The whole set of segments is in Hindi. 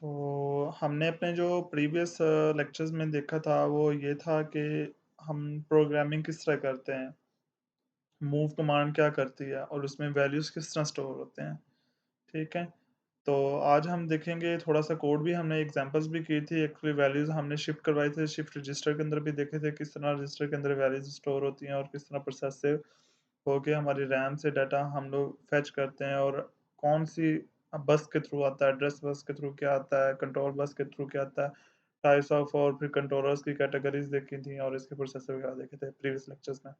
तो हमने अपने जो प्रीवियस लेक्चर्स में देखा था वो ये था कि हम प्रोग्रामिंग किस तरह करते हैं, मूव कमांड क्या करती है और उसमें वैल्यूज़ किस तरह स्टोर होते हैं, ठीक है? तो आज हम देखेंगे थोड़ा-सा कोड भी हमने एग्ज़ाम्पल्स भी की थी, एक्चुअली वैल्यूज़ हमने शिफ्ट करवाए थे, शिफ्ट रजिस्टर के अंदर भी देखे थे किस तरह रजिस्टर के अंदर वैल्यूज़ स्टोर होती हैं और किस तरह प्रोसेस से होके हमारी रैम से डाटा हम लोग फेच करते हैं और कौन-सी बस के थ्रू आता है, एड्रेस बस के थ्रू क्या आता है, कंट्रोल बस के थ्रू क्या आता है, टाइप्स ऑफ और फिर कंट्रोलर्स की कैटेगरीज़ देखी थी और इसके प्रोसेसर वगैरह देखे थे प्रीवियस लेक्चर्स में।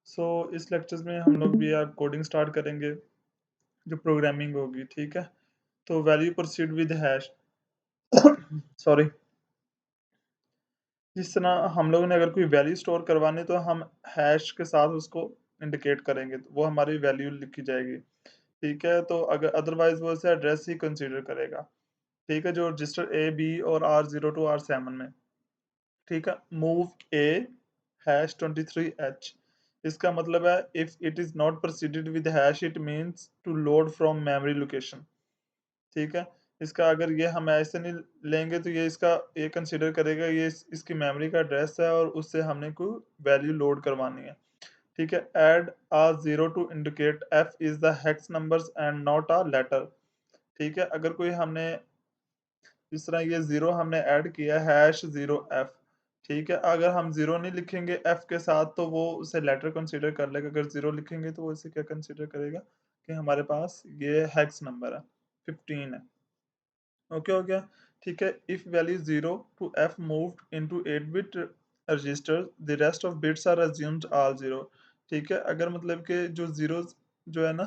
सो इस लेक्चर्स में हम लोग भी अब कोडिंग स्टार्ट करेंगे, जो प्रोग्रामिंग होगी, ठीक है? तो value proceed with hash sorry. जिस तरह हम लोगों ने अगर कोई वैल्यू स्टोर करवानी तो हम हैश के साथ उसको इंडिकेट करेंगे, तो वो हमारी वैल्यू लिखी जाएगी। ठीक है, तो अगर अदरवाइज़ वो इसे एड्रेस ही कंसीडर करेगा। ठीक है, जो रजिस्टर ए, बी और R0 टू R7 में, ठीक है? मूव ए हैश 23H इसका मतलब है if it is not proceeded with hash it means to load from memory location. ठीक है? इसका अगर ये हम ऐसे नहीं लेंगे तो ये इसका ये कंसीडर करेगा ये इसकी मेमोरी का एड्रेस है और उससे हमने कोई वैल्यू लोड करवानी है। ठीक है? Add a 0 to indicate F is the hex numbers and not a letter. ठीक है? अगर कोई हमने इस तरह ये 0 हमने ऐड किया हैश 0F। ठीक है? अगर हम 0 नहीं लिखेंगे F के साथ तो वो उसे लेटर कंसीडर कर लेगा। अगर 0 लिखेंगे तो वो इसे क्या कंसीडर करेगा कि हमारे पास ये हेक्स नंबर है, 15 है। ओके हो गया? ठीक है? If value 0 to F moved into 8 bit register the rest of bits are assumed all 0। ठीक है? अगर मतलब कि जो ज़ीरोज़ जो है ना,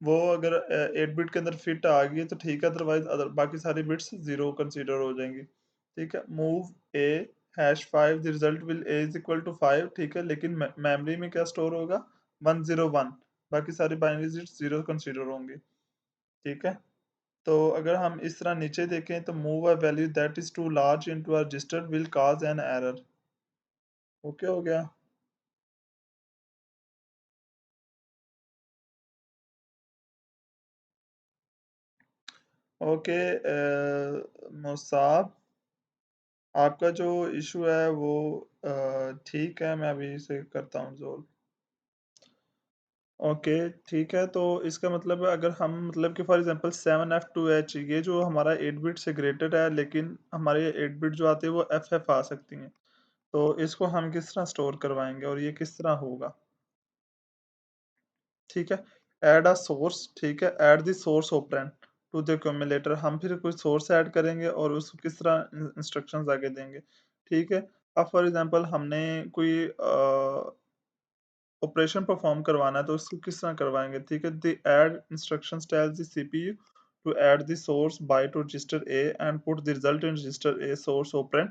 वो अगर 8 बिट के अंदर फिट आ गई है तो ठीक है, अदरवाइज़ बाकी सारी बिट्स 0 कंसीडर हो जाएँगी। ठीक है? Move A hash 5 the result will A is equal to 5। ठीक है? लेकिन मेमोरी में क्या स्टोर होगा? 101 बाकी सारी बाइनरी डिजिट्स 0 कंसीडर होंगी। ठीक है? तो अगर हम इस तरह नीचे देखें तो move a value that is too large into a register will cause an error. Okay हो गया? ओके मुसाब, आपका जो इशू है वो ठीक है, मैं अभी इसे करता हूँ सॉल्व। ओके, ठीक है, तो इसका मतलब है अगर हम मतलब कि फॉर एग्जांपल 7F2H ये जो हमारा 8 बिट से ग्रेटेड है लेकिन हमारे 8 बिट जो आते हैं वो FF आ सकती हैं। तो इसको हम किस तरह स्टोर करवाएँगे और ये किस तरह होगा? ठीक है, ऐड अ सोर्स, ठीक है, add the source operand to the accumulator. हम फिर कोई सोर्स ऐड करेंगे और उसको किस तरह इंस्ट्रक्शंस आगे देंगे। ठीक है, अब फॉर एग्जांपल हमने कोई ऑपरेशन परफॉर्म करवाना है तो उसको किस तरह करवाएंगे। ठीक है, the add instructions tells the CPU to add the source by to register A and put the result in register A. Source operand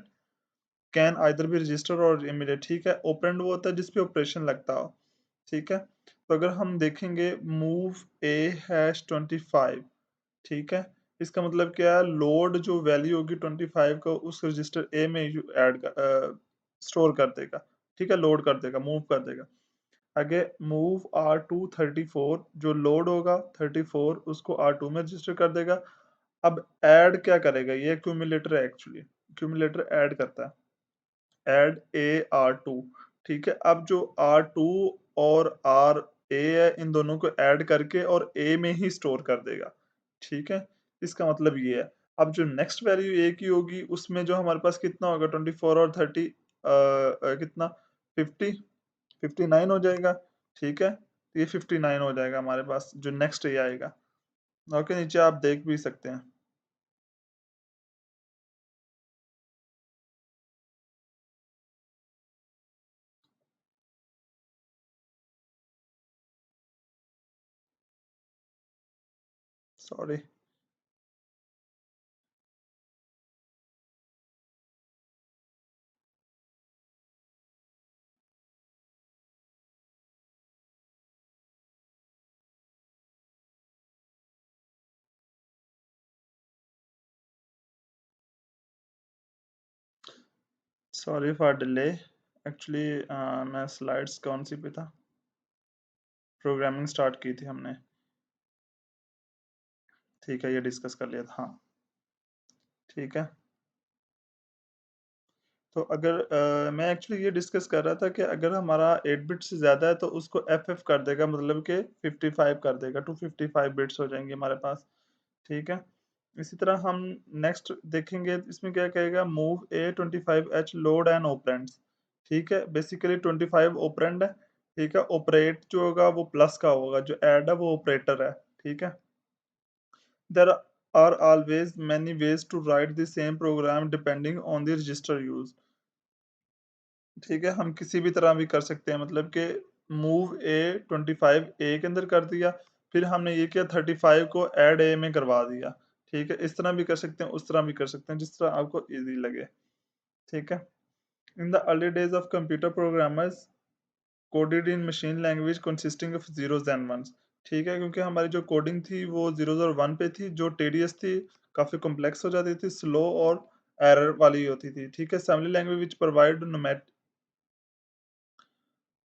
can either be register or immediate. ठीक है, ऑपरेंड वो होता है जिसपे ऑपरेशन लगता हो। ठीक है, तो अगर हम देखेंगे मूव ए हैश 25, ठीक है, इसका मतलब क्या है, लोड जो वैल्यू होगी 25 का उस रजिस्टर ए में ऐड स्टोर कर देगा। ठीक है, लोड कर देगा, मूव कर देगा। आगे मूव R2 34 जो लोड होगा 34 उसको R2 में रजिस्टर कर देगा। अब ऐड क्या करेगा, ये एक्यूमुलेटर है एक्चुअली, एक्यूमुलेटर ऐड करता है। Add A R two. ठीक है, अब जो आर टू और आर ए है इन दोनों को ऐड करके और ए में ही स्टोर कर देगा। ठीक है, इसका मतलब ये है। अब जो नेक्स्ट वैल्यू ए की होगी उसमें जो हमारे पास कितना होगा 24 और 30 कितना 50 59 हो जाएगा। ठीक है, ये 59 हो जाएगा हमारे पास जो नेक्स्ट ए आएगा। ओके, नीचे आप देख भी सकते हैं। Sorry. Sorry for delay. Actually मैं स्लाइड्स कौन सी पे था, प्रोग्रामिंग स्टार्ट की थी हमने। ठीक है, ये डिस्कस कर लिया था, हाँ। ठीक है? तो अगर मैं एक्चुअली ये डिस्कस कर रहा था कि अगर हमारा 8 बिट से ज़्यादा है तो उसको एफएफ कर देगा, मतलब कि 55 कर देगा, 255 बिट्स हो जाएँगे हमारे पास, ठीक है? इसी तरह हम नेक्स्ट देखेंगे, इसमें क्या कहेगा, move A25H load and operands, ठीक है? बेसिकली 25 ऑपरेंड है, ठीक है? ऑपरेट जो होगा वो प्लस का होगा, जो ऐड है वो ऑपरेटर है, ठीक है? There are always many ways to write the same program depending on the register used. ठीक है, हम किसी भी तरह भी कर सकते हैं, मतलब कि मूव ए 25 ए के अंदर कर दिया, फिर हमने ये किया 35 को ऐड ए में करवा दिया, ठीक है? इस तरह भी कर सकते हैं, उस तरह भी कर सकते हैं, जिस तरह आपको ईज़ी लगे, ठीक है? In the early days of computer programmers coded in machine language consisting of zeros and ones, ठीक है? क्योंकि हमारी जो कोडिंग थी वो ज़ीरोज़ और 1 पे थी, जो टीडियस थी, काफ़ी कॉम्प्लेक्स हो जाती थी, स्लो और एरर वाली होती थी, ठीक है? Assembly language which provide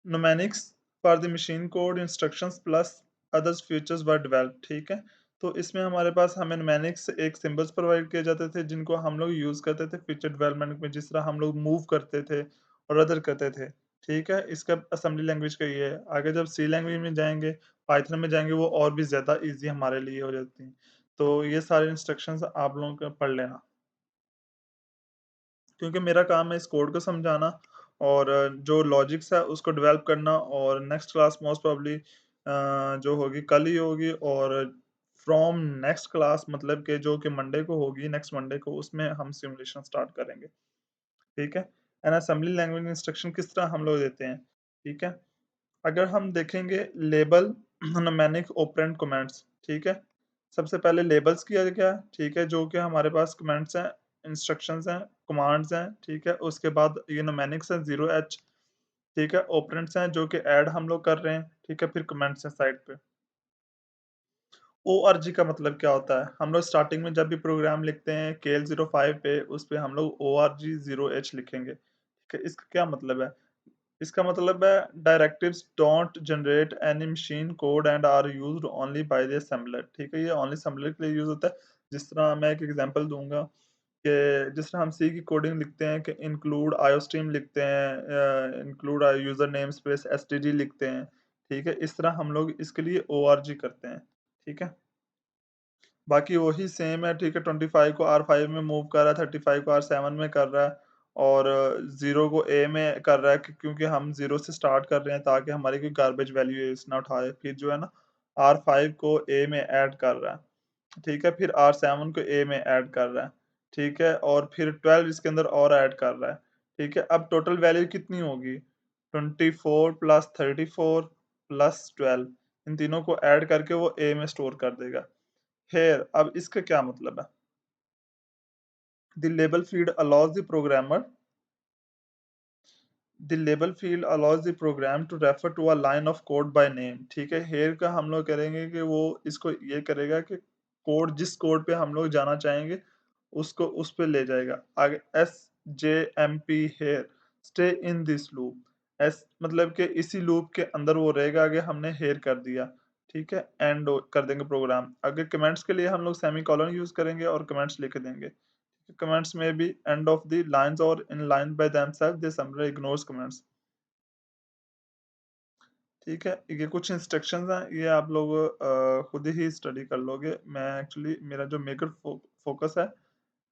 numerics for the machine code instructions plus others features were developed, ठीक है? तो इसमें हमारे पास हमें न्यूमेरिक्स एक सिंबल्स प्रोवाइड किए जाते थे, जिनको हम लोग यूज़ करते थे फीचर डेवलपमेंट में, जिस तरह हम लोग मूव करते थे और अदर करते थे, ठीक है? इसका असेंबली लैंग्वेज का ये है। आगे जब सी लैंग्वेज में जाएँगे, पाइथन में जाएँगे, वो और भी ज़्यादा ईज़ी हमारे लिए हो जाती हैं। तो ये सारे इंस्ट्रक्शंस आप लोगों को पढ़ लेना। क्योंकि मेरा काम है इस कोड को समझाना और जो लॉजिक्स है उसको डेवलप करना, और नेक्स्ट क्लास मोस्ट प्रोबेबली जो होगी कल ही होगी, और फ्रॉम नेक्स्ट क्लास मतलब कि जो कि मंडे को होगी, नेक्स्ट मंडे को, उसमें हम सिमुलेशन स्टार्ट करेंगे, ठीक है? एंड असेंबली लैंग्वेज इंस्ट्रक्शन किस तरह हम लोग देते हैं, ठीक है? अगर हम देखेंगे लेबल न्यूमेरिक ऑपरेंड कमांड्स, ठीक है? सबसे पहले लेबल्स किया गया, ठीक है? जो कि हमारे पास कमांड्स हैं, इंस्ट्रक्शंस हैं, कमांड्स हैं, ठीक है? उसके बाद ये न्यूमेरिक्स है 0h, ठीक है? ऑपरेंड्स हैं जो कि ऐड हम लोग कर रहे हैं, ठीक है? फिर कमांड्स हैं साइड पे। ओआरजी का मतलब क्या होता है? हम लोग स्टार्टिंग में जब भी प्रोग्राम लिखते हैं केएल 05 पे, उस पे हम लोग ओआरजी 0h लिखेंगे, ठीक है? इसका क्या मतलब है? इसका मतलब है directives don't generate any machine code and are used only by the assembler, ठीक है? ये ओनली असेंबलर के लिए यूज़ होता है। जिस तरह मैं एक एग्जांपल दूँगा कि जिस तरह हम सी की कोडिंग लिखते हैं कि इंक्लूड आईओस्ट्रीम लिखते हैं, include user name space STD लिखते हैं, ठीक है? इस तरह हम लोग इसके लिए ओआरजी करते हैं, ठीक है? बाकी वही सेम है, ठीक है? 25 को R5 में मूव कर रहा है, 35 को R7 में कर रहा है, और 0 को A में कर रहा है, क्योंकि हम 0 से स्टार्ट कर रहे हैं ताकि हमारी कोई गार्बेज वैल्यू ना उठाए। फिर जो है ना, R5 को A में ऐड कर रहा है, ठीक है? फिर R7 को A में ऐड कर रहा है, ठीक है? और फिर 12 इसके अंदर और ऐड कर रहा है, ठीक है? अब टोटल वैल्यू कितनी होगी? 24 प्लस 34 प्लस 12, इन तीनों को ऐड करके वो A में स्टोर कर देगा। Here, अब इसका क्या मतलब है? The label field allows the programmer The label field allows the program to refer to a line of code by name, ठीक है? Here का हम लोग करेंगे कि वो इसको ये करेगा कि कोड, जिस कोड पे हम लोग जाना चाहेंगे, उसको उस पे ले जाएगा। आगे SJMP here stay in this loop, S मतलब कि इसी लूप के अंदर वो रहेगा, आगे हमने here कर दिया, ठीक है? एंड कर देंगे प्रोग्राम। आगे कमेंट्स के लिए हम लोग सेमीकोलन यूज़ करेंगे और कमेंट्स लिख देंगे। Comments may be end of the lines or in line by themselves, the assembler ignores comments, ठीक है? ये कुछ इंस्ट्रक्शंस हैं, ये आप लोग खुद ही स्टडी कर लोगे। मैं एक्चुअली मेरा जो मेजर फोकस है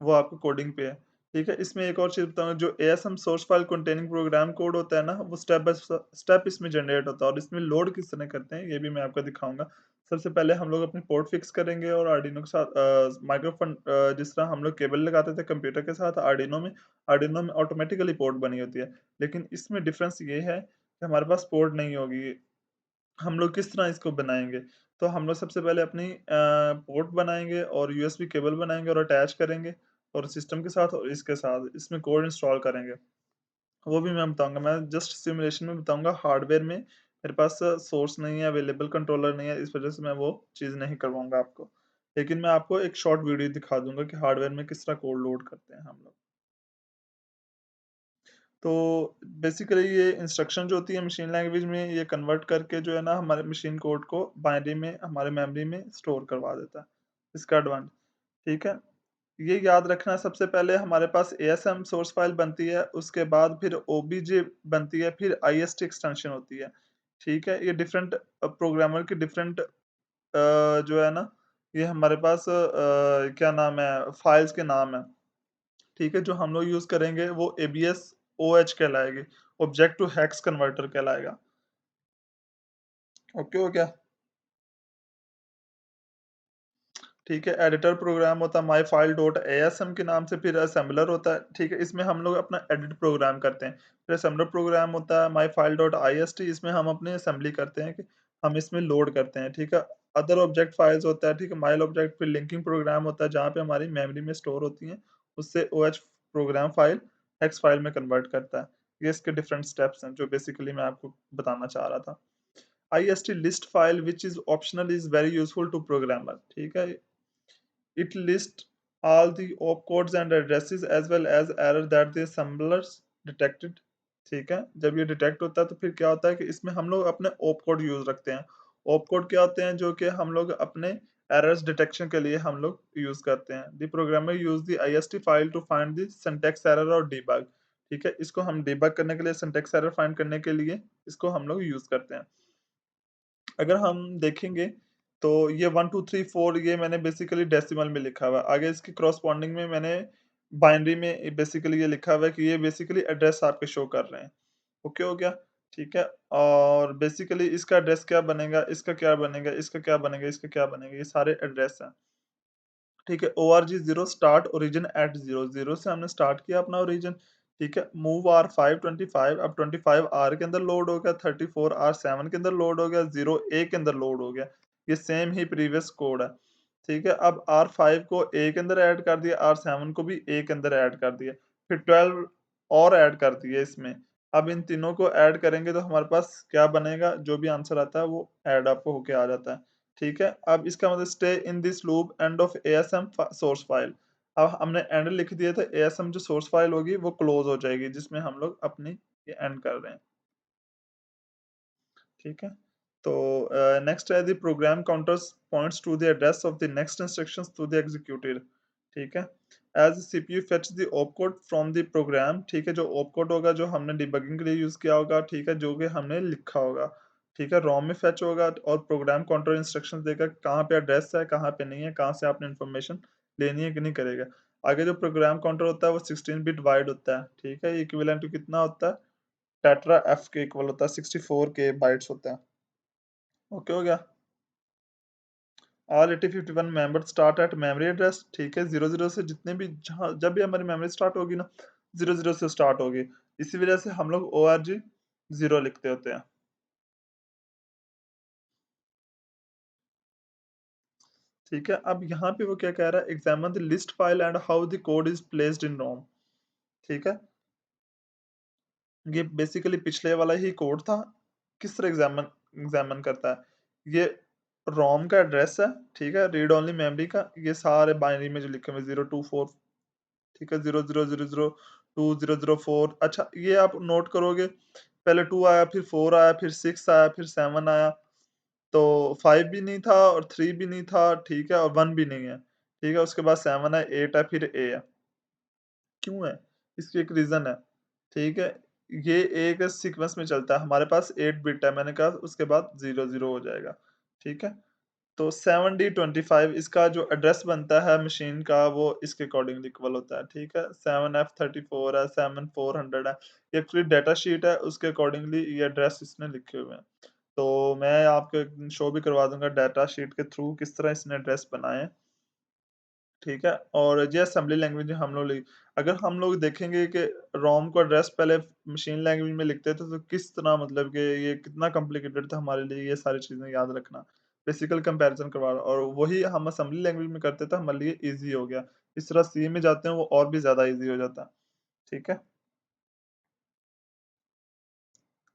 वो आपको कोडिंग पे है, ठीक है? इसमें एक और चीज़ बताऊँगा, जो ASM source file containing program code होता है ना, वो स्टेप बाय स्टेप इसमें जनरेट होता है, और इसमें लोड किस तरह करते हैं ये भी मैं आपको दिखाऊँगा। सबसे पहले हम लोग अपनी पोर्ट फिक्स करेंगे, और आर्डिनो के साथ माइक्रोफोन, जिस तरह हम लोग केबल लगाते थे कंप्यूटर के साथ आर्डिनो में ऑटोमेटिकली पोर्ट बनी होती है। लेकिन इसमें डिफरेंस ये है कि हमारे पास पोर्ट नहीं होगी। हम लोग किस तरह इसको बनाएँगे? तो हम लोग सबसे पहले अपनी पोर्ट बनाएँगे और यूएसबी केबल बनाएँगे और अटैच करेंगे, और सिस्टम के साथ और इसके साथ इसमें कोड इंस्टॉल करेंगे। वो भी मैं बताऊँगा, मैं जस्ट सिमुलेशन में बताऊँगा, हार्डवेयर में मेरे पास सोर्स नहीं है, अवेलेबल कंट्रोलर नहीं है, इस वजह से मैं वो चीज़ नहीं करवाऊँगा आपको। लेकिन मैं आपको एक शॉर्ट वीडियो दिखा दूँगा कि हार्डवेयर में किस तरह कोड लोड करते हैं हम लोग। तो बेसिकली ये इंस्ट्रक्शन जो होती है मशीन लैंग्वेज में, ये कन्वर्ट करके जो है ना, हमारे मशीन कोड को बाइनरी में हमारे मेमोरी में स्टोर करवा देता है। इसका एडवांटेज, ठीक है? ये याद रखना सबसे पहले हमारे पास एएसएम सोर्स फाइल बनती है, उसके बाद फिर ओबीजे बनती है, फिर आईएसटी एक्सटेंशन होती है। ठीक है? ये डिफरेंट प्रोग्रामर की डिफरेंट जो है ना, ये हमारे पास क्या नाम है, फाइल्स के नाम हैं। ठीक है? जो हम लोग यूज़ करेंगे वो एबीएस ओएच कहलाएगी, ऑब्जेक्ट टू हेक्स कन्वर्टर कहलाएगा। ओके हो गया? ठीक है, एडिटर प्रोग्राम होता है माई फाइल डॉट एएसएम के नाम से, फिर असेंबलर होता है, ठीक है, इसमें हम लोग अपना एडिट प्रोग्राम करते हैं। फिर असेंबलर प्रोग्राम होता है माई फाइल डॉट आईएसटी, इसमें हम अपनी असेंबली करते हैं कि हम इसमें लोड करते हैं, ठीक है। अदर ऑब्जेक्ट फाइल्स होता है, ठीक है, माइल ऑब्जेक्ट, फिर लिंकिंग प्रोग्राम होता है जहाँ पे हमारी मेमोरी में स्टोर होती हैं, उससे OH program file hex file में कन्वर्ट करता है। ये इसके डिफरेंट स्टेप्स हैं जो बेसिकली मैं आपको बताना चाह रहा था। IST list file which is optional is very useful to programmer, ठीक है। It lists all the opcodes and addresses as well as error that the assemblers detected, ठीक है। जब ये डिटेक्ट होता है तो फिर क्या होता है कि इसमें हम लोग अपने ओप कोड यूज रखते हैं। ओप कोड क्या होते हैं, जो कि हम लोग अपने एरर्स डिटेक्शन के लिए हम लोग यूज करते हैं। The programmer use the IST file to find the syntax error और डीबग, ठीक है। इसको हम डीबग करने के लिए, सिंटैक्स एरर फाइंड करने के लिए इसको हम लोग यूज करते हैं। अगर हम देखेंगे तो ये 1 2 3 4 ये मैंने बेसिकली डेसिमल में लिखा हुआ है। आगे इसकी कॉरेस्पॉन्डिंग में मैंने बाइनरी में बेसिकली ये लिखा हुआ है कि ये बेसिकली एड्रेस आपके शो कर रहे हैं। ओके हो गया? ठीक है? और बेसिकली इसका एड्रेस क्या बनेगा, इसका क्या बनेगा, इसका क्या बनेगा, इसका क्या बनेगा, ये सारे एड्रेस हैं। ठीक है? ORG 0 स्टार्ट ओरिजिन एट 0, 0 से हमने स्टार्ट किया अपना ओरिजिन, ठीक है? मूव R5 25, अब 25 R के अंदर लोड हो गया, 34 R7 के अंदर लोड हो गया, 0 A के अंदर लोड हो गया। ये सेम ही प्रीवियस कोड है, ठीक है? अब R5 को A के अंदर ऐड कर दिया, R7 को भी A के अंदर ऐड कर दिया, फिर 12 और ऐड कर दिए इसमें। अब इन तीनों को ऐड करेंगे तो हमारे पास क्या बनेगा, जो भी आंसर आता है वो ऐड अप होके आ जाता है। ठीक है? अब इसका मतलब stay in this loop end of ASM source file. अब हमने एंड लिख दिया था, एएसएम जो सोर्स फाइल होगी वो क्लोज हो जाएगी जिसमें हम लोग अपनी ये एंड कर रहे हैं। ठीक है? तो नेक्स्ट है the program counters points to the address of the next instructions to the executed. ठीक है? As CPU fetch the opcode from the program, ठीक है, जो ऑपकोड होगा जो हमने डिबगिंग के लिए यूज किया होगा, ठीक है, जो कि हमने लिखा होगा, ठीक है, रोम में फेच होगा और प्रोग्राम काउंटर इंस्ट्रक्शंस देगा कहाँ पे एड्रेस है, कहाँ पे नहीं है, कहाँ से आपने इन्फॉर्मेशन लेनी है कि नहीं करेगा। आगे जो प्रोग्राम काउंटर होता है वो 16 बिट वाइड होता है, ठीक है, इक्विवेलेंट टू कितना होता है, टेट्रा एफ के इक्वल होता है, 64 के बाइट्स होता है। ओके हो गया? All 8051 member start at memory address, ठीक है, 00 से जितने भी जहाँ जब भी हमारी मेमोरी स्टार्ट होगी ना, 00 से स्टार्ट होगी। इसी वजह से हम लोग ORG 0 लिखते होते हैं। ठीक है, अब यहाँ पे वो क्या कह रहा है, examine the list file and how the code is placed in ROM. ठीक है, ये बेसिकली पिछले वाला ही कोड था, किस तरह एग्जामिन एग्जामिन करता है। ये रोम का एड्रेस है, ठीक है, रीड ओनली मेमोरी का, ये सारे बाइनरी में जो लिखे हुए 024, ठीक है, 0000 2004। अच्छा, ये आप नोट करोगे, पहले 2 आया, फिर 4 आया, फिर 6 आया, फिर 7 आया, तो 5 भी नहीं था और 3 भी नहीं था, ठीक है, और 1 भी नहीं है, ठीक है, उसके बाद 7 है, 8 है, फिर A है। क्यों है? इसकी एक रीज़न है, ठीक है? ये एक सीक्वेंस में चलता है, हमारे पास 8 बिट है, मैंने कहा उसके बाद 00 हो जाएगा, ठीक है? तो 7D25 इसका जो एड्रेस बनता है मशीन का वो इसके अकॉर्डिंगली इक्वल होता है, ठीक है? 7F34 है, 7400 है, ये एक्चुअली डेटा शीट है, उसके अकॉर्डिंगली ये एड्रेस इसने लिखे हुए हैं। तो मैं आपको एक दिन शो भी करवा दूँगा डेटा शीट के थ्रू किस तरह इसने एड्रेस बनाए हैं। ठीक है? और ये असेंबली लैंग्वेज हम लोग ली, अगर हम लोग देखेंगे कि रोम को एड्रेस पहले मशीन लैंग्वेज में लिखते थे तो किस तरह, मतलब कि ये कितना कॉम्प्लिकेटेड था हमारे लिए ये सारी चीज़ें याद रखना। बेसिकल कंपैरिज़न करवा रहा, और वही हम असेंबली लैंग्वेज में करते थे, हमारे लिए ईज़ी हो गया। इस तरह सी में जाते हैं वो और भी ज़्यादा ईज़ी हो जाता है। ठीक है?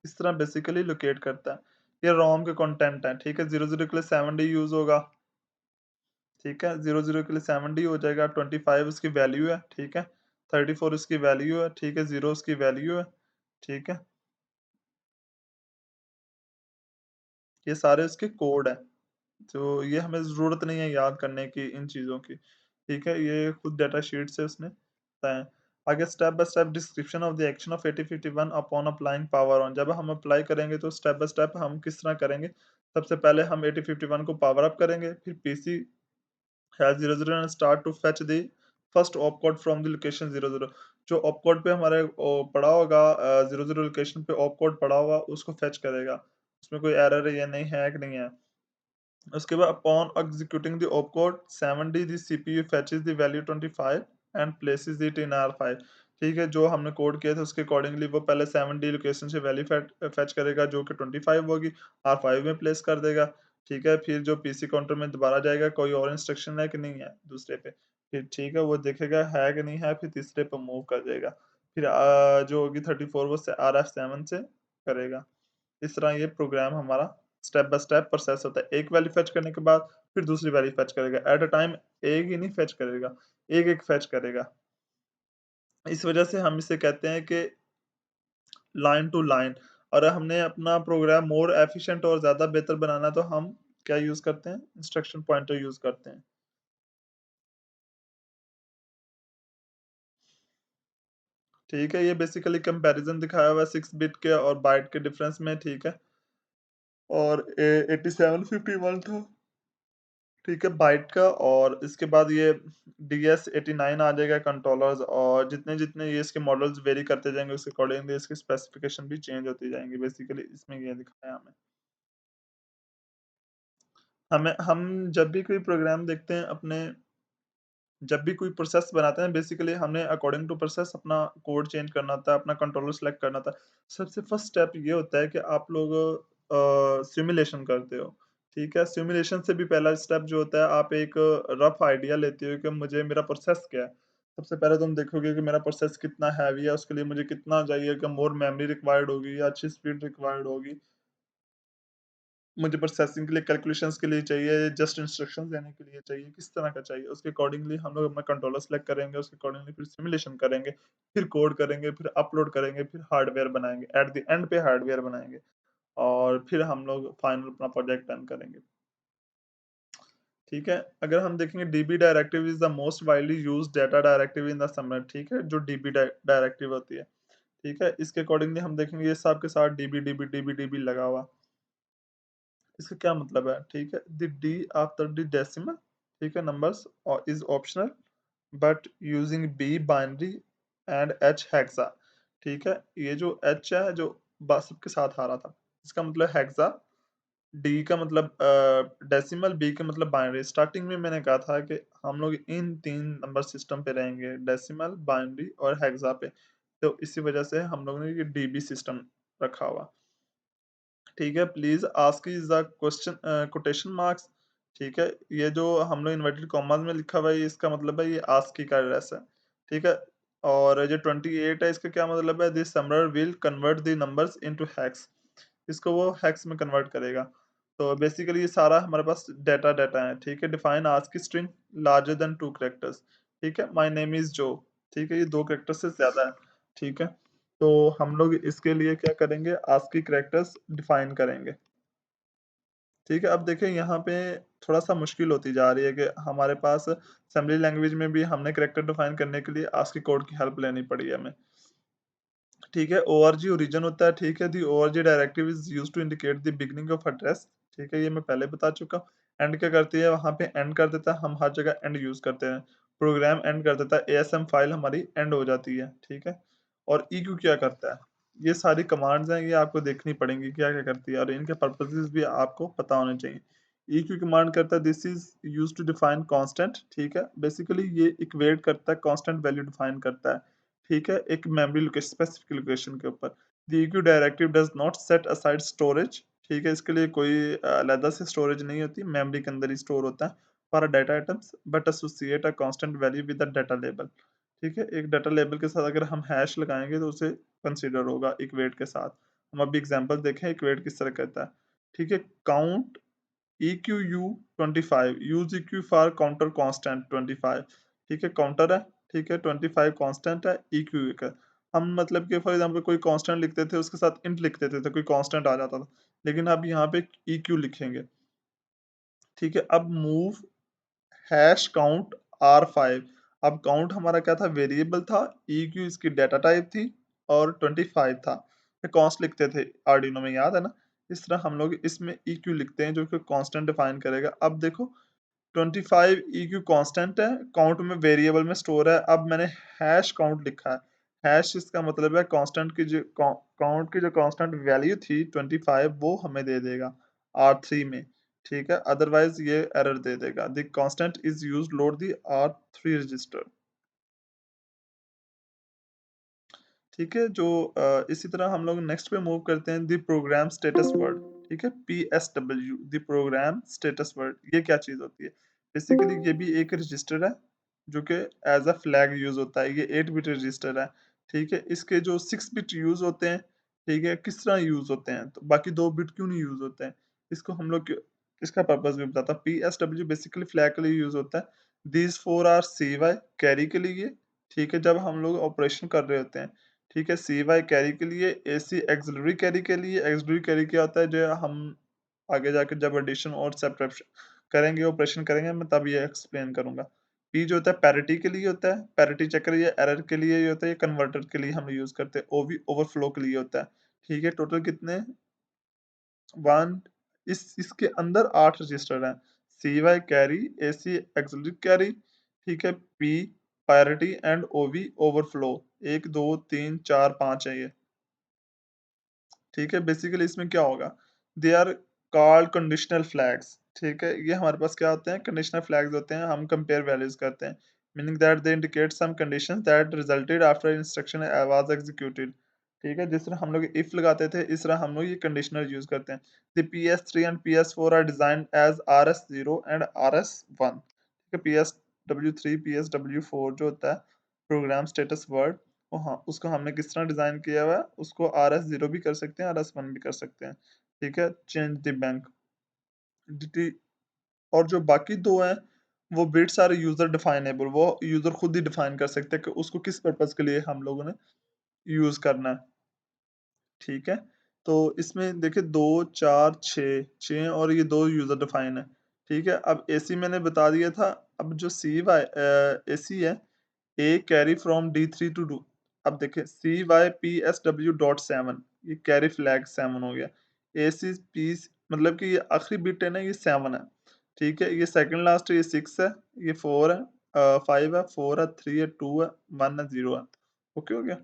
इस तरह बेसिकली लोकेट करता है। ये रोम के कंटेंट हैं, ठीक है? 00 के लिए 7D यूज़ होगा, ठीक है, 00 के लिए 7D हो जाएगा, 25 उसकी वैल्यू है, ठीक है, 34 उसकी वैल्यू है, ठीक है, 0 उसकी वैल्यू है, ठीक है, ये सारे उसके कोड हैं। तो ये हमें ज़रूरत नहीं है याद करने की इन चीज़ों की। ठीक है? ये खुद डेटा शीट से उसने बताया है। आगे step by step description of the action of 8051 upon applying power on. जब हम अप्लाई करेंगे तो स्टेप बाय स्टेप हम किस तरह करेंगे? सबसे पहले हम 8051 को पावर अप करेंगे, फिर PC hash 00 and start to fetch the first opcode from the location 00। जो opcode पे हमारे पड़ा होगा 00 लोकेशन पे opcode पड़ा हुआ उसको fetch करेगा। उसमें कोई एरर है या नहीं है कि नहीं है। उसके बाद upon executing the opcode 7D the CPU fetches the value 25 and places it in R5। ठीक है, जो हमने कोड किया था उसके अकॉर्डिंगली वो पहले 7D लोकेशन से वैल्यू फेच करेगा जो कि 25 होगी, R5 में प्लेस कर देगा। ठीक है, फिर जो पीसी काउंटर में दोबारा जाएगा कोई और इंस्ट्रक्शन है कि नहीं है दूसरे पे, फिर ठीक है वो देखेगा है कि नहीं है, फिर तीसरे पे मूव कर देगा। फिर जो होगी 34 वो से RF7 से करेगा। इस तरह ये प्रोग्राम हमारा स्टेप बाय स्टेप प्रोसेस होता है। एक वैल्यू फेच करने के बाद फिर दूसरी वैल्यू फेच करेगा। एट अ टाइम एक ही नहीं फेच करेगा, एक-एक फेच करेगा। इस वजह से हम इसे कहते हैं कि लाइन टू लाइन। और हमने अपना प्रोग्राम मोर एफिशिएंट और ज़्यादा बेहतर बनाना है तो हम क्या यूज़ करते हैं? इंस्ट्रक्शन पॉइंटर यूज़ करते हैं। ठीक है, ये बेसिकली कंपैरिज़न दिखाया हुआ है 6 बिट के और बाइट के डिफरेंस में, ठीक है? और 8751 था। ठीक है, बाइट का। और इसके बाद ये DS89 आ जाएगा कंट्रोलर्स। और जितने-जितने ये इसके मॉडल्स वेरी करते जाएँगे उसके अकॉर्डिंगली इसकी स्पेसिफिकेशन भी चेंज होती जाएँगी। बेसिकली इसमें ये दिखाया है हमें। हम जब भी कोई प्रोग्राम देखते हैं अपने, जब भी कोई प्रोसेस बनाते हैं बेसिकली हमें अकॉर्डिंग टू प्रोसेस अपना कोड चेंज करना होता है, अपना कंट्रोलर सेलेक्ट करना होता है। सबसे फर्स्ट स्टेप ये होता है कि आप लोग सिमुलेशन करते हो, ठीक है? सिमुलेशन से भी पहला स्टेप जो होता है आप एक रफ आइडिया लेते हो कि मुझे मेरा प्रोसेस क्या है। सबसे पहले तुम देखोगे कि मेरा प्रोसेस कितना हैवी है, उसके लिए मुझे कितना चाहिए कि मोर मेमोरी रिक्वायर्ड होगी या अच्छी स्पीड रिक्वायर्ड होगी। मुझे प्रोसेसिंग के लिए, कैलकुलेशंस के लिए चाहिए, जस्ट इंस्ट्रक्शंस देने के लिए चाहिए, किस तरह का चाहिए, उसके अकॉर्डिंगली हम लोग अपना कंट्रोलर सेलेक्ट करेंगे, उसके अकॉर्डिंगली फिर सिमुलेशन करेंगे, फिर कोड करेंगे, फिर अपलोड करेंगे, फिर हार्डवेयर बनाएँगे, एट द एंड पे हार्डवेयर बनाएँगे और फिर हम लोग फाइनल अपना प्रोजेक्ट रन करेंगे। ठीक है? अगर हम देखेंगे dB directive is the most widely used data directive in the subnet, ठीक है? जो डीबी डायरेक्टिव होती है, ठीक है? इसके अकॉर्डिंगली हम देखेंगे ये सब के साथ डीबी, डीबी, डीबी, डीबी लगा हुआ। इसका क्या मतलब है? ठीक है, the D after the decimal, ठीक है, numbers is optional but using B binary and H hexa. ठीक है, ये जो एच है जो सबके साथ आ रहा था, इसका मतलब हेक्सा। डी का मतलब डेसिमल, बी का मतलब बाइनरी। स्टार्टिंग में मैंने कहा था कि हम लोग इन तीन नंबर सिस्टम पे रहेंगे, डेसिमल, बाइनरी और हेक्सा पे। तो इसी वजह से हम लोगों ने ये डीबी सिस्टम रखा हुआ। ठीक है, please ask is the question quotation marks. ठीक है, ये जो हम लोग इन्वर्टेड कॉमास में लिखा हुआ है ये इसका मतलब है ये आस्क की का एड्रेस है। ठीक है, और जो 28 है इसका क्या मतलब है? This summer will convert the numbers into hex. इसको वो हेक्स में कन्वर्ट करेगा। तो बेसिकली ये सारा हमारे पास डाटा है। ठीक है, define ask string larger than 2 characters. ठीक है, माय नेम इज़ जो। ठीक है, ये 2 कैरेक्टर से ज़्यादा है। ठीक है, तो हम लोग इसके लिए क्या करेंगे? आस्की कैरेक्टर्स डिफाइन करेंगे। ठीक है, अब देखिए यहाँ पे थोड़ा-सा मुश्किल होती जा रही है कि हमारे पास असेंबली लैंग्वेज में भी हमने कैरेक्टर डिफाइन करने के लिए आस्की कोड की हेल्प लेनी पड़ी है हमें। ठीक है, ओआरजी ओरिजिन होता है, ठीक है, the ORG directive is used to indicate the beginning of address. ठीक है, ये मैं पहले बता चुका हूँ। एंड क्या करती है? वहाँ पे एंड कर देता है, हम हर जगह एंड यूज़ करते हैं। प्रोग्राम एंड कर देता है, एएसएम फाइल हमारी एंड हो जाती है, ठीक है? और ईक्यू क्या करता है? ये सारी कमांड्स हैं, ये आपको देखनी पड़ेंगी क्या-क्या करती है और इनके पर्पसेस भी आपको पता होने चाहिए। ईक्यू कमांड करता है this is used to define constant, ठीक है? बेसिकली ये इक्वेट करता है, कांस्टेंट वैल्यू डिफाइन करता है। ठीक है? एक मेमोरी लोकेशन, स्पेसिफिक लोकेशन के ऊपर। The EQ directive does not set aside storage. ठीक है? इसके लिए कोई अलग से स्टोरेज नहीं होती, मेमोरी के अंदर ही स्टोर होता है for data items but associate a constant value with the data label. ठीक है? एक डाटा लेबल के साथ अगर हम हैश लगाएँगे तो उसे कंसीडर होगा इक्वेट के साथ। हम अभी एग्ज़ाम्पल देखें इक्वेट किस तरह कहता है। ठीक है? Count EQU 25 use EQ for counter constant 25। ठीक है, काउंटर है, ठीक है, 25 कांस्टेंट है, EQ का। हम मतलब कि फॉर एग्ज़ाम्पल कोई कांस्टेंट लिखते थे, उसके साथ इंट लिख देते थे, कोई कांस्टेंट आ जाता था। लेकिन अब यहाँ पे EQ लिखेंगे। ठीक है, अब मूव हैश काउंट R5। अब काउंट हमारा क्या था, वेरिएबल था, EQ इसकी डेटा टाइप थी और 25 था। कॉन्स्ट लिखते थे आर्डिनो में, याद है ना? इस तरह हम लोग इसमें EQ लिखते हैं जो कि कांस्टेंट डिफाइन करेगा। अब देखो 25 EQ कांस्टेंट है, काउंट में वेरिएबल में स्टोर है। अब मैंने हैश काउंट लिखा है। हैश इसका मतलब है कांस्टेंट की जो काउंट की जो कांस्टेंट वैल्यू थी 25 वो हमें दे देगा R3 में, ठीक है? अदरवाइज ये एरर दे देगा। The constant is used load the R3 register. ठीक है, जो इसी तरह हम लोग नेक्स्ट पे मूव करते हैं, द प्रोग्राम स्टेटस वर्ड। ठीक है, PSW, the program status word, ये क्या चीज होती है? बेसिकली ये भी एक रजिस्टर है जो कि एज अ फ्लैग यूज होता है। ये 8 बिट रजिस्टर है। ठीक है, इसके जो 6 बिट यूज होते हैं, ठीक है, किस तरह यूज होते हैं, तो बाकी 2 बिट क्यों नहीं यूज होते हैं, इसको हम लोग इसका पर्पस भी बताता। PSW बेसिकली फ्लैग के लिए यूज होता है। These four are CY carry के लिए, ठीक है, जब हम लोग ऑपरेशन कर रहे होते हैं। ठीक है, CY कैरी के लिए, AC एक्सिलरी कैरी के लिए। एक्सिलरी कैरी क्या होता है, जो हम आगे जाकर जब एडिशन और सब्ट्रैक्शन करेंगे, ऑपरेशन करेंगे, मैं तब ये एक्सप्लेन करूंगा। P जो होता है पैरिटी के लिए होता है, पैरिटी चेकर ये एरर के लिए ये होता है, ये कन्वर्टर के लिए हम यूज करते हैं। OV ओवरफ्लो के लिए होता है। ठीक है, टोटल कितने, वन, इसके अंदर 8 रजिस्टर हैं। CY carry, AC axillary carry, ठीक है, P parity and OV overflow. 1 2 3 4 5 है ये। ठीक है, बेसिकली इसमें क्या होगा, they are called conditional flags. ठीक है, ये हमारे पास क्या होते हैं, कंडीशनल फ्लैग्स होते हैं। हम कंपेयर वैल्यूज करते हैं, meaning that they indicate some conditions that resulted after instruction was executed. ठीक है, जिस तरह हम लोग इफ लगाते थे, इस तरह हम लोग ये कंडीशनल यूज करते हैं। The PS3 and PS4 are designed as RS0 and RS1। ठीक है, PSW3 PSW4 जो होता है प्रोग्राम स्टेटस वर्ड, हाँ, उसको हमने किस तरह डिजाइन किया हुआ है, उसको RS0 भी कर सकते हैं, RS1 भी कर सकते हैं। ठीक है, चेंज द बैंक डिटी। और जो बाकी दो हैं, वो बिट्स आर यूजर डिफाइनेबल, वो यूजर खुद ही डिफाइन कर सकते हैं कि उसको किस पर्पज के लिए हम लोगों ने यूज करना है। ठीक है, तो इसमें देखिए 2 4 6 और ये दो यूजर डिफाइन है। ठीक है, अब AC मैंने बता दिया था। अब जो CY AC है, A carry from D3 to do. अब देखिए CYPSW.7, ये कैरी फ्लैग 7 हो गया। AC P मतलब कि ये आखिरी बिट है ना, ये 7 है। ठीक है, ये सेकंड लास्ट है, ये 6 है, ये 4 है, 5 है, 4 है, 3 है, 2 है, 1 है, 0 है। ओके हो गया।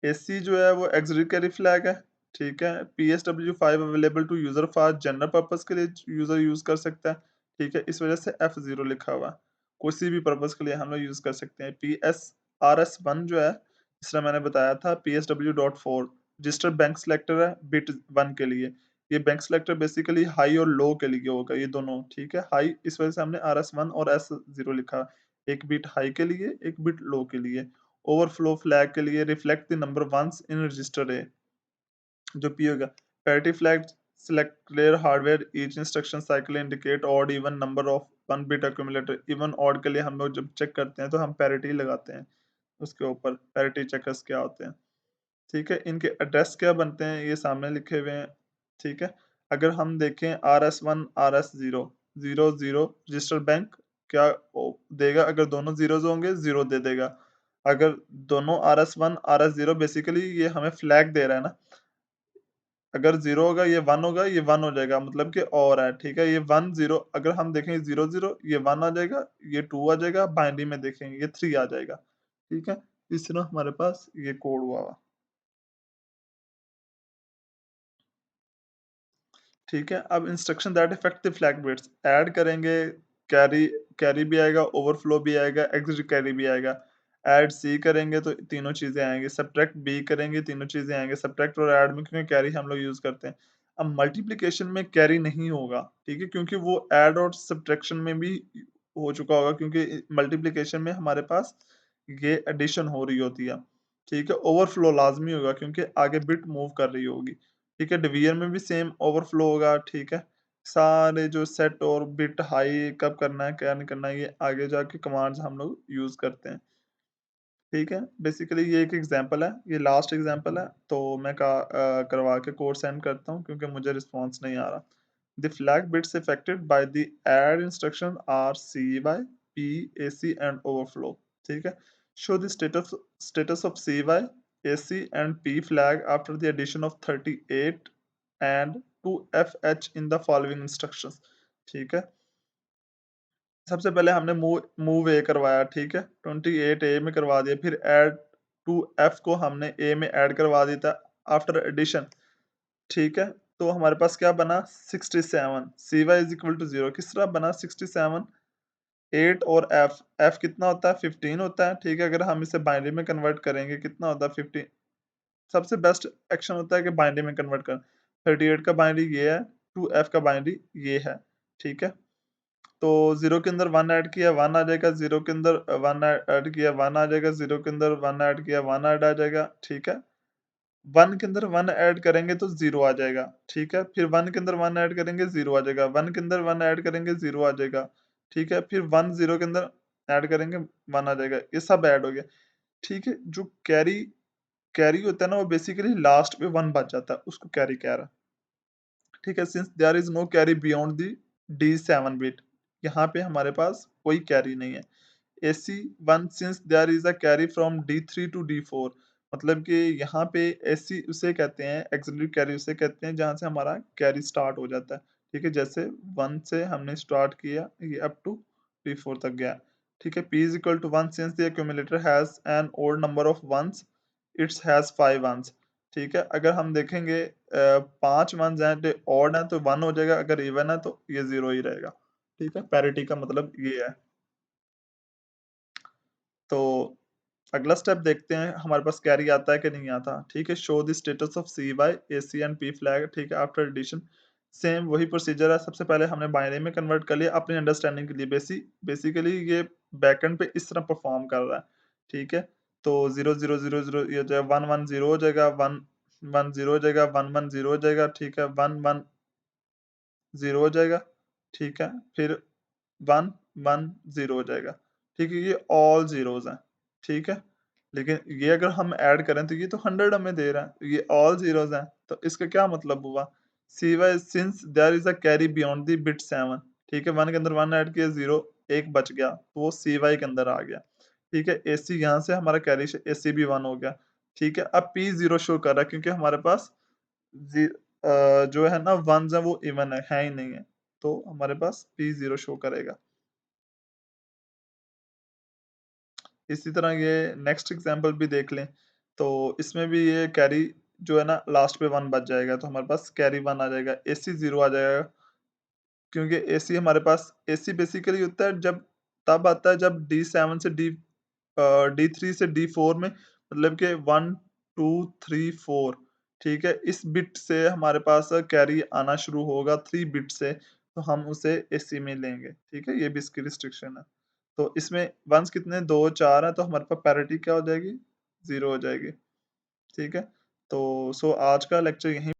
AC जो है वो एक्सिलरी कैरी फ्लैग है। ठीक है, PSW5 available to user for general purpose के लिए यूजर यूज कर सकता है। ठीक है, इस वजह से F0 लिखा हुआ है। किसी भी पर्पस के लिए हम लोग यूज कर सकते हैं। PSRS1 जो है, जिस तरह मैंने बताया था, PSW.4 रजिस्टर बैंक सेलेक्टर है बिट 1 के लिए। ये बैंक सेलेक्टर बेसिकली हाई और लो के लिए होगा, ये दोनों। ठीक है, हाई इस वजह से हमने RS1 और S0 लिखा, एक बिट हाई के लिए, एक बिट लो के लिए। ओवरफ्लो फ्लैग के लिए reflect the number once in register A, जो P होगा। Parity flag select clear hardware each instruction cycle indicate odd even number of 1 bit accumulator। Even odd के लिए हम लोग जब चेक करते हैं तो हम पैरिटी लगाते हैं उसके ऊपर, पैरिटी चेकर्स क्या होते हैं। ठीक है, इनके एड्रेस क्या बनते हैं, ये सामने लिखे हुए हैं। ठीक है, अगर हम देखें RS1 RS0 0 0 रजिस्टर बैंक क्या देगा, अगर दोनों जीरोज होंगे 0 दे देगा। अगर दोनों RS1 RS0 बेसिकली ये हमें फ्लैग दे रहा है ना, अगर 0 होगा ये 1 होगा, ये 1 हो जाएगा, मतलब कि और है। ठीक है, ये 1 0, अगर हम देखें 0 0, ये 1 आ जाएगा, ये 2 आ जाएगा, बाइनरी में देखेंगे ये 3 आ जाएगा। ठीक है, इस तरह हमारे पास ये कोड हुआ। ठीक है, अब instruction that effect the flag bits add करेंगे। कैरी, कैरी भी आएगा, ओवरफ्लो भी आएगा, एग्जिट कैरी भी आएगा। ऐड C करेंगे तो तीनों चीजें आएंगी। सब्ट्रैक्ट B करेंगे, तीनों चीजें आएंगे। सब्ट्रैक्ट और ऐड में क्योंकि कैरी हम लोग यूज करते हैं। अब मल्टीप्लिकेशन में कैरी नहीं होगा, ठीक है, क्योंकि वो ऐड और सब्ट्रैक्शन में भी हो चुका होगा, क्योंकि मल्टीप्लिकेशन में हमारे पास ये एडिशन हो रही होती है। ठीक है, ओवरफ्लो लाजमी होगा क्योंकि आगे बिट मूव कर रही होगी। ठीक है, डिवीजन में भी सेम ओवरफ्लो होगा। ठीक है, सारे जो सेट और बिट हाई कब करना है क्या नहीं करना है, ये आगे जाके कमांड्स हम लोग यूज करते हैं। ठीक है, बेसिकली ये एक एग्जांपल है, ये लास्ट एग्जांपल है, तो मैं करवा के कोड सेंड करता हूँ क्योंकि मुझे रिस्पॉन्स नहीं आ रहा। The flag bits affected by the add instruction are CY P, AC and overflow. ठीक है? Show the status of CY, AC and P flag after the addition of 38 and 2FH in the following instructions. ठीक है? सबसे पहले हमने मूव ए करवाया, ठीक है? 28 ए में करवा दिया, फिर ऐड 2F को हमने ए में ऐड करवा दिया था आफ्टर एडिशन, ठीक है? तो हमारे पास क्या बना 67, CY इज इक्वल टू 0। किस तरह बना 67, 8 और F कितना होता है 15 होता है, ठीक है? अगर हम इसे बाइनरी में कन्वर्ट करेंगे कितना होता है 15। सबसे बेस्ट एक्शन होता है कि बाइनरी में कन्वर्ट कर, 38 का बाइनरी ये है, 2F का बाइनरी ये है, ठीक है? तो 0 के अंदर 1 ऐड किया 1 आ जाएगा, 0 के अंदर 1 ऐड किया 1 आ जाएगा, 0 के अंदर 1 ऐड किया 1 ऐड आ जाएगा, ठीक है? 1 के अंदर 1 ऐड करेंगे तो 0 आ जाएगा, ठीक है? फिर 1 के अंदर 1 ऐड करेंगे 0 आ जाएगा, 1 के अंदर 1 ऐड करेंगे 0 आ जाएगा, ठीक है? फिर 1 0 के अंदर ऐड करेंगे 1 आ जाएगा, ये सब ऐड हो गया, ठीक है? जो कैरी कैरी होता है ना वो बेसिकली लास्ट पे 1 बच जाता है, उसको कैरी कह रहा है, ठीक है? Since there is no carry beyond the D7 bit, यहाँ पे हमारे पास कोई कैरी नहीं है। AC1 since there is a carry from D3 to D4, मतलब कि यहाँ पे AC उसे कहते हैं, एक्सिलरी कैरी उसे कहते हैं जहाँ से हमारा कैरी स्टार्ट हो जाता है, ठीक है? जैसे 1 से हमने स्टार्ट किया ये अप टू D4 तक गया, ठीक है? P is equal to 1 since the accumulator has an odd number of ones, it has 5 ones, ठीक है? अगर हम देखेंगे 5 वंस हैं तो ऑड है तो 1 हो जाएगा, अगर इवन है तो ये 0 ही रहेगा, ठीक है? पैरिटी का मतलब ये है। तो अगला स्टेप देखते हैं हमारे पास कैरी आता है कि नहीं आता, ठीक है? Show the status of CY, AC and P flag, ठीक है? आफ्टर एडिशन सेम वही प्रोसीजर है, सबसे पहले हमने बाइनरी में कन्वर्ट कर लिया अपनी अंडरस्टैंडिंग के लिए। बेसिकली ये बैकएंड पे इस तरह परफॉर्म कर रहा है, ठीक है? तो 0 0 0 0 ये हो जाएगा, 1 1 0 हो जाएगा, 1 1 0 हो जाएगा, 1 1 0 हो जाएगा, ठीक है? 1 1 0 हो जाएगा, ठीक है? फिर 1 1 0 हो जाएगा, ठीक है? ये ऑल ज़ीरोज़ हैं, ठीक है? लेकिन ये अगर हम ऐड करें तो ये तो 100 हमें दे रहा है, ये ऑल ज़ीरोज़ हैं, तो इसका क्या मतलब हुआ? सिवाय since there is a carry beyond the bit 7, ठीक है? 1 के अंदर 1 ऐड किया 0 1 बच गया, तो वो CY के अंदर आ गया, ठीक है? AC यहाँ से हमारा कैरी AC भी 1 हो गया, ठीक है? अब P 0 शो कर रहा है क्योंकि हमारे पास जो है ना वन्स है वो इवन है ही नहीं है, तो हमारे पास P 0 शो करेगा। इसी तरह ये नेक्स्ट एग्जांपल भी देख लें, तो इसमें भी ये कैरी जो है ना लास्ट पे 1 बच जाएगा, तो हमारे पास कैरी 1 आ जाएगा, AC 0 आ जाएगा, क्योंकि AC हमारे पास AC बेसिकली होता है जब तब आता है जब D7 से D3 से D4 में मतलब कि 1 2 3 4, ठीक है? इस बिट से हमारे पास कैरी आना शुरू होगा 3 बिट से, तो हम उसे AC में लेंगे, ठीक है? ये भी इसकी रिस्ट्रिक्शन है। तो इसमें वन्स कितने 2 4 हैं, तो हमारे पास पैरिटी क्या हो जाएगी 0 हो जाएगी, ठीक है? तो आज का लेक्चर यहीं